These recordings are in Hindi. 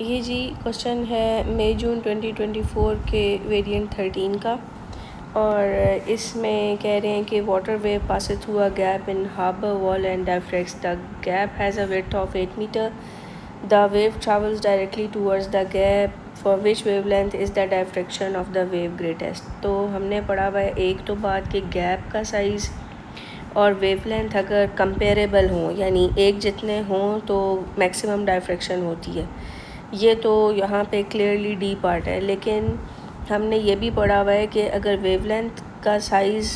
ये जी क्वेश्चन है मई जून 2024 के वेरिएंट 13 का, और इसमें कह रहे हैं कि water wave passes through a gap in harbour wall and diffracts the gap has a width of 8 metre. The wave travels directly towards the gap for which wavelength is the diffraction of the wave greatest. तो हमने पढ़ा हुआ है एक तो बात कि गैप का साइज़ और वेवलेंथ अगर कंपेरेबल हों, यानी एक जितने हों, तो मैक्सिमम डायफ्रेक्शन होती है. ये तो यहाँ पे क्लियरली डी पार्ट है. लेकिन हमने ये भी पढ़ा हुआ है कि अगर वेवलेंथ का साइज़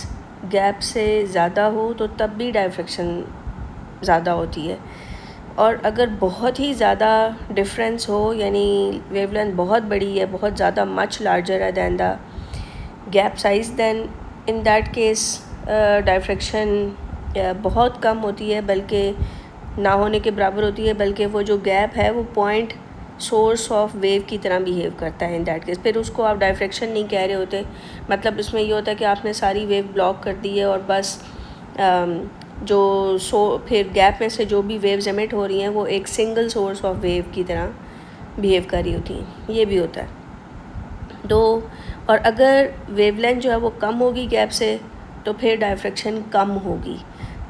गैप से ज़्यादा हो तो तब भी डायफ्रेक्शन ज़्यादा होती है. और अगर बहुत ही ज़्यादा डिफरेंस हो, यानी वेवलेंथ बहुत बड़ी है, बहुत ज़्यादा मच लार्जर है than the gap size, than in that case diffraction बहुत कम होती है, बल्कि ना होने के बराबर होती है. बल्कि वो जो गैप है वो पॉइंट सोर्स ऑफ वेव की तरह बिहेव करता है इन दैट केस. फिर उसको आप डायफ्रेक्शन नहीं कह रहे होते. मतलब इसमें ये होता है कि आपने सारी वेव ब्लॉक कर दी है और बस फिर गैप में से जो भी वेव्स एमिट हो रही हैं वो एक सिंगल सोर्स ऑफ वेव की तरह बिहेव कर रही होती हैं. ये भी होता है. तो और अगर वेवलेंथ जो है वो कम होगी गैप से, तो फिर डायफ्रेक्शन कम होगी.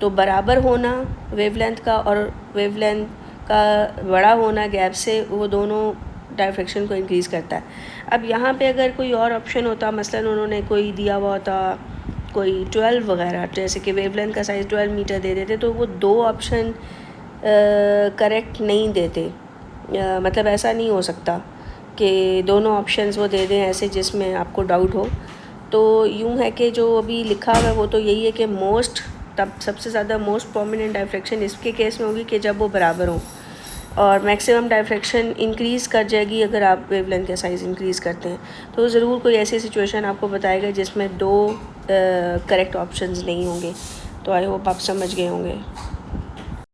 तो बराबर होना वेवलेंथ का और वेवलेंथ का बड़ा होना गैप से, वो दोनों डायफ्रेक्शन को इंक्रीज़ करता है. अब यहाँ पे अगर कोई और ऑप्शन होता, मसलन उन्होंने कोई दिया हुआ होता कोई 12 वगैरह, जैसे कि वेवलेंथ का साइज़ 12 मीटर दे देते, तो वो दो ऑप्शन करेक्ट नहीं देते. मतलब ऐसा नहीं हो सकता कि दोनों ऑप्शंस वो दे दें ऐसे जिसमें आपको डाउट हो. तो यूँ है कि जो अभी लिखा हुआ है वो तो यही है कि सबसे ज़्यादा मोस्ट प्रोमिनेंट डायफ्रेक्शन इसके केस में होगी कि जब वो बराबर हों, और मैक्सिमम डायफ्रेक्शन इंक्रीज़ कर जाएगी अगर आप वेवलेंथ का साइज़ इंक्रीज़ करते हैं. तो ज़रूर कोई ऐसी सिचुएशन आपको बताएगा जिसमें दो करेक्ट ऑप्शंस नहीं होंगे. तो आई होप आप समझ गए होंगे.